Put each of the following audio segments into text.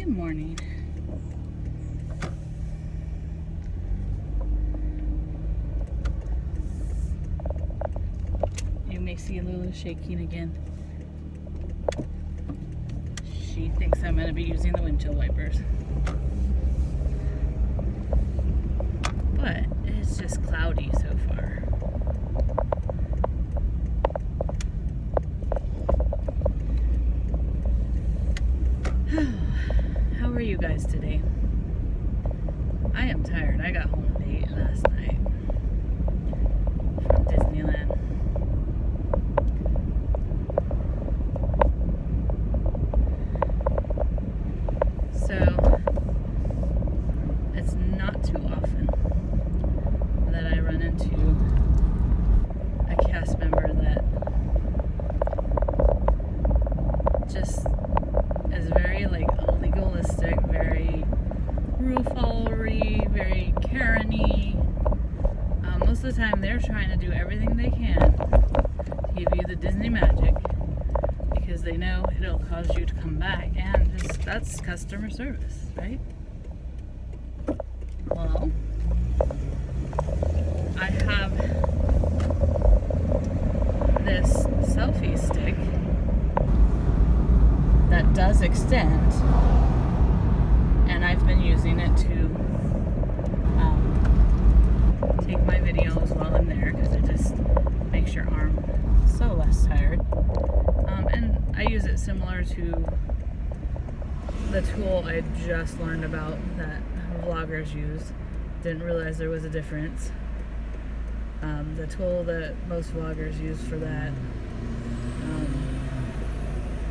Good morning. You may see Lulu shaking again. She thinks I'm going to be using the windshield wipers. But it's just cloudy so far. How are you guys today? I am tired. I got home late last night from Disneyland. So, it's not too often that I run into a cast member that just is very legalistic, very rule followery, very Karen-y. Most of the time they're trying to do everything they can to give you the Disney magic because they know it'll cause you to come back, and just that's customer service, right? Well, I have this selfie stick that does extend, and I've been using it to take my videos while I'm there because it just makes your arm so less tired. And I use it similar to the tool I just learned about that vloggers use. Didn't realize there was a difference. The tool that most vloggers use for that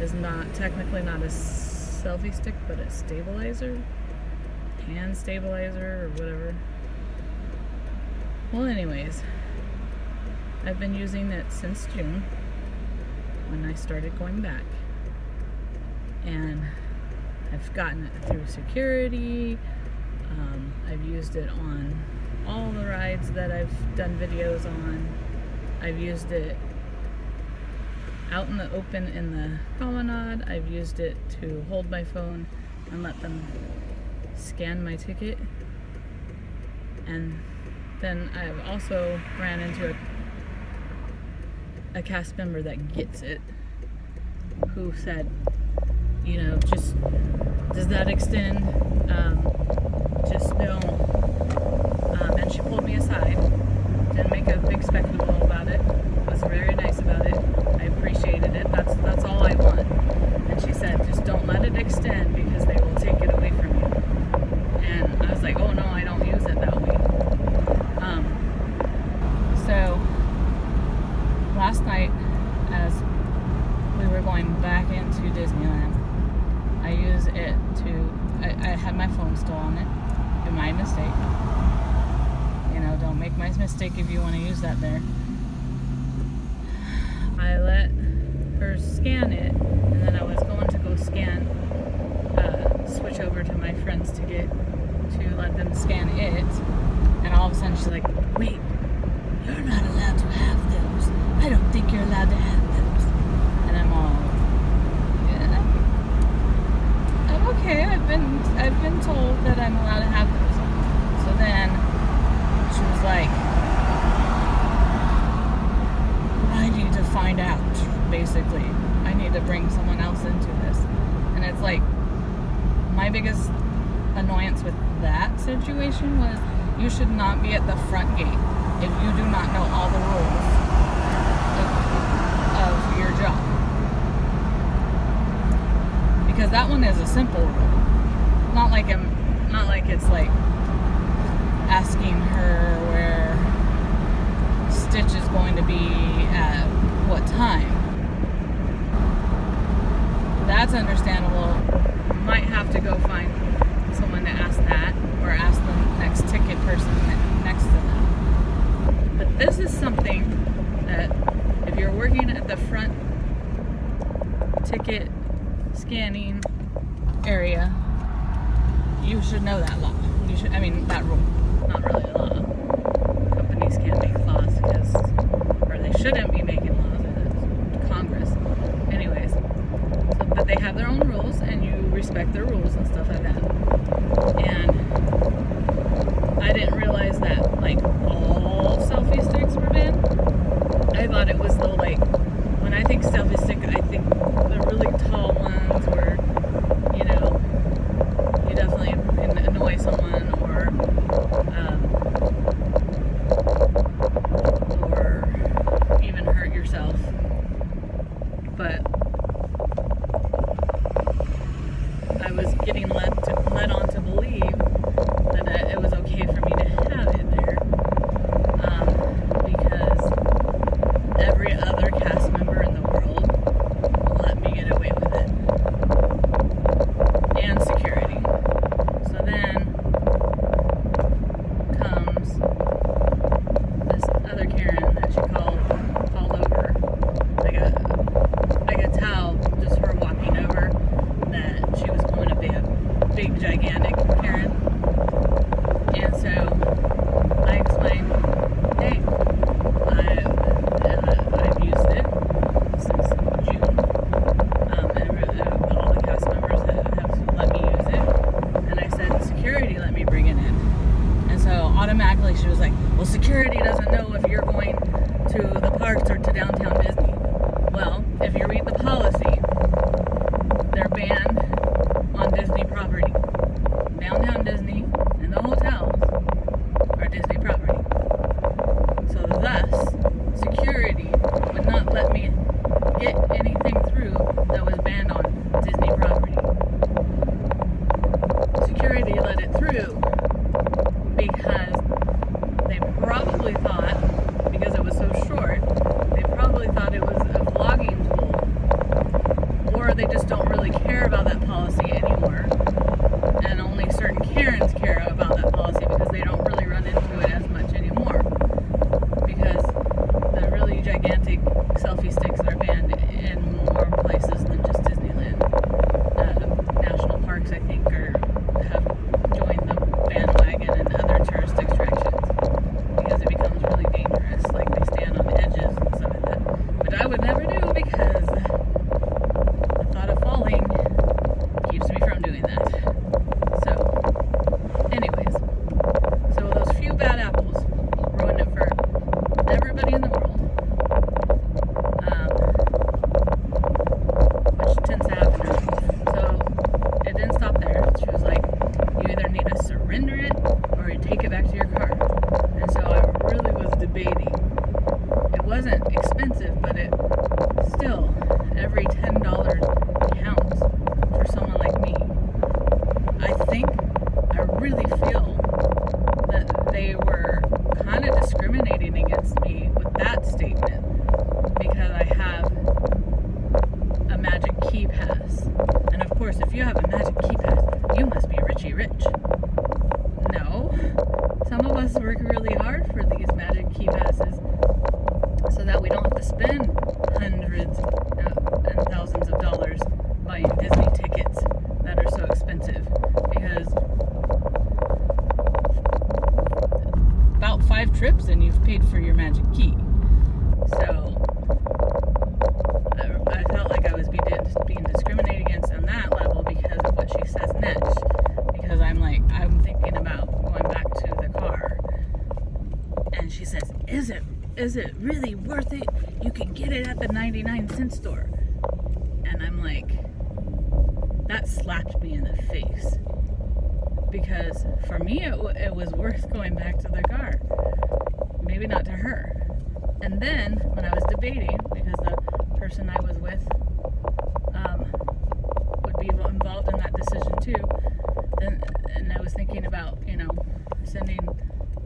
is technically not a selfie stick, but a stabilizer, hand stabilizer, or whatever. Well, anyways, I've been using it since June when I started going back, and I've gotten it through security. I've used it on all the rides that I've done videos on. I've used it out in the open in the promenade. I've used it to hold my phone and let them scan my ticket. And then I've also ran into a cast member that gets it, who said, you know, just, does that extend? Just don't. And she pulled me aside, didn't make a big spectacle about it, was very nice about it. I appreciated it. That's all I want. And she said, just don't let it extend because they will take it away from you. And I was like, oh no, I don't use it that way. So last night, as we were going back into Disneyland, I use it to, I had my phone still on it. My mistake. You know, don't make my mistake if you want to use that there. I let her scan it, and then I was going to go switch over to my friend's ticket to let them scan it, and all of a sudden she's like, wait, you're not allowed to have those. I don't think you're allowed to have those. And I'm all, yeah, I'm okay. I've been told that I'm allowed to have those. So then she was like, I need to find out, basically. I need to bring someone else into this. And it's like, my biggest annoyance with that situation was, you should not be at the front gate if you do not know all the rules of your job. Because that one is a simple rule. Not like it's like asking her where Stitch is going to be at what time. That's understandable. Might have to go find someone to ask that, or ask the next ticket person next to them. But this is something that if you're working at the front ticket scanning area, you should know that law. That rule. Not really a law. Companies can't make laws or they shouldn't be making laws. It's Congress. Anyways, but But they have their own rules, and you respect their rules and stuff like that. And I didn't realize that, like, all selfie sticks were banned. I thought it was the, like, when I think selfie stick, I think the really tall ones where, you know, you definitely can annoy someone or even hurt yourself. But I was getting led on to believe that it was okay for me to have it there, because every other cast member in the world let me get away with it, and security. So then comes this other Karen that she called over. I could tell just her walking over that she was going to be a big, gigantic Karen. And so I explained, hey, I've used it since June, and all the cast members have let me use it. And I said, security let me bring it in. And so automatically she was like, well, security doesn't know if you're going to the parks or to downtown Disney. Well, if you read the policy, they're banned on Disney property. Downtown Disney and the hotels are Disney property. So thus, security would not let me get anything through that was banned on Disney property. Security let it through because they probably thought, because it was so short, they probably thought it was a vlogging tool, or they just don't really care about that policy anymore, and only certain Karens care about that policy because they don't really run into it as much anymore, because the really gigantic selfie sticks are banned in more places than just Disneyland. National parks, I think, have joined the bandwagon and other tourist attractions because it becomes really dangerous, like they stand on edges and stuff like that, which I would never do because the thought of falling keeps me from doing that. So, anyways, so those few bad apples ruined it for everybody in the world, which tends to happen. So it didn't stop there. She was like, you either need to surrender it or you take it back to your car. And so I really was debating. It wasn't expensive, but it still, every $10 counts for someone like me. I really feel that they were kind of discriminating against me with that statement because I have a Magic Key Pass. And of course, if you have a Magic Key Pass, you must be Richie Rich. No. Some of us work really hard for these Magic Key Passes so that we don't have to spend hundreds and thousands of dollars buying Disney tickets that are so expensive, because about 5 trips and you've paid for your Magic Key. So I felt like I was being discriminated against on that level because of what she says next, because I'm thinking about going back to the car, and she says, is it really worth it? You can get it at the 99-cent store. And I'm like, that slapped me in the face, because for me it was worth going back to the car, maybe not to her. And then when I was debating, because the person I was with would be involved in that decision too, and I was thinking about, sending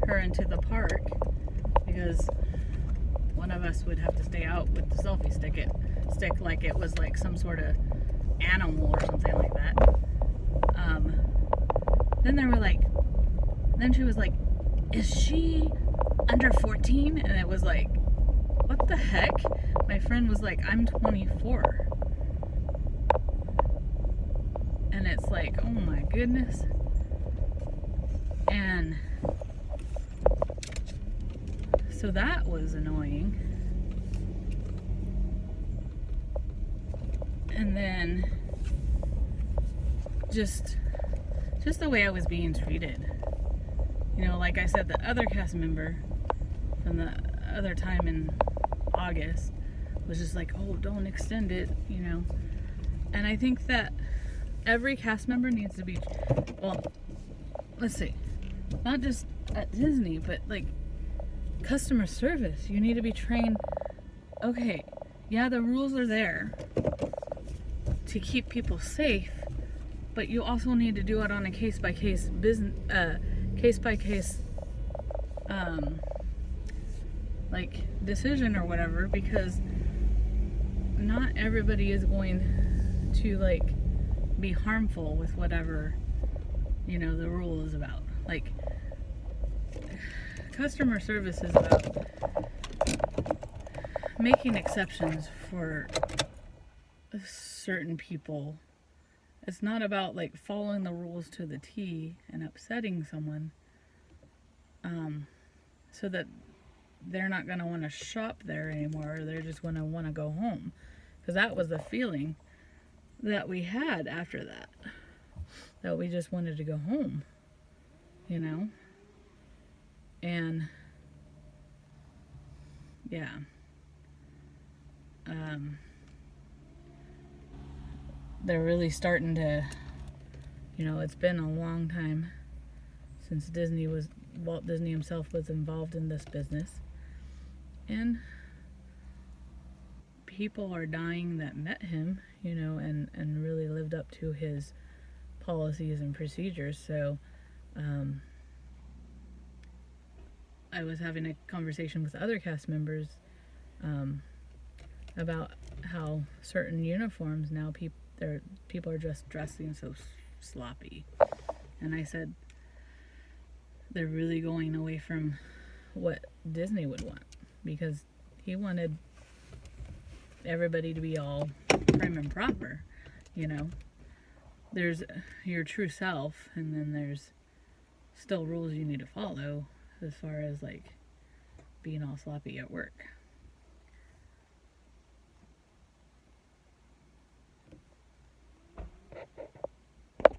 her into the park, because one of us would have to stay out with the selfie stick like it was like some sort of animal or something like that. Then she was like, is she under 14? And it was like, what the heck? My friend was like, I'm 24. And it's like, oh my goodness. And so that was annoying. And then just the way I was being treated. You know, like I said, the other cast member from the other time in August was just like, oh, don't extend it, you know. And I think that every cast member needs to be, well, let's see, not just at Disney, but like customer service. You need to be trained. Okay, yeah, the rules are there to keep people safe, but you also need to do it on a case-by-case business, case-by-case, like decision or whatever, because not everybody is going to like be harmful with whatever, you know, the rule is about. Like, customer service is about making exceptions for certain people. It's not about like following the rules to the T and upsetting someone, so that they're not going to want to shop there anymore, or they're just going to want to go home. Because that was the feeling that we had after that we just wanted to go home, you know. And yeah, they're really starting to, you know, it's been a long time since Walt Disney himself was involved in this business, and people are dying that met him, you know, and really lived up to his policies and procedures. So I was having a conversation with other cast members about how certain uniforms now people are just dressing so sloppy, and I said they're really going away from what Disney would want, because he wanted everybody to be all prim and proper, you know. There's your true self, and then there's still rules you need to follow as far as like being all sloppy at work.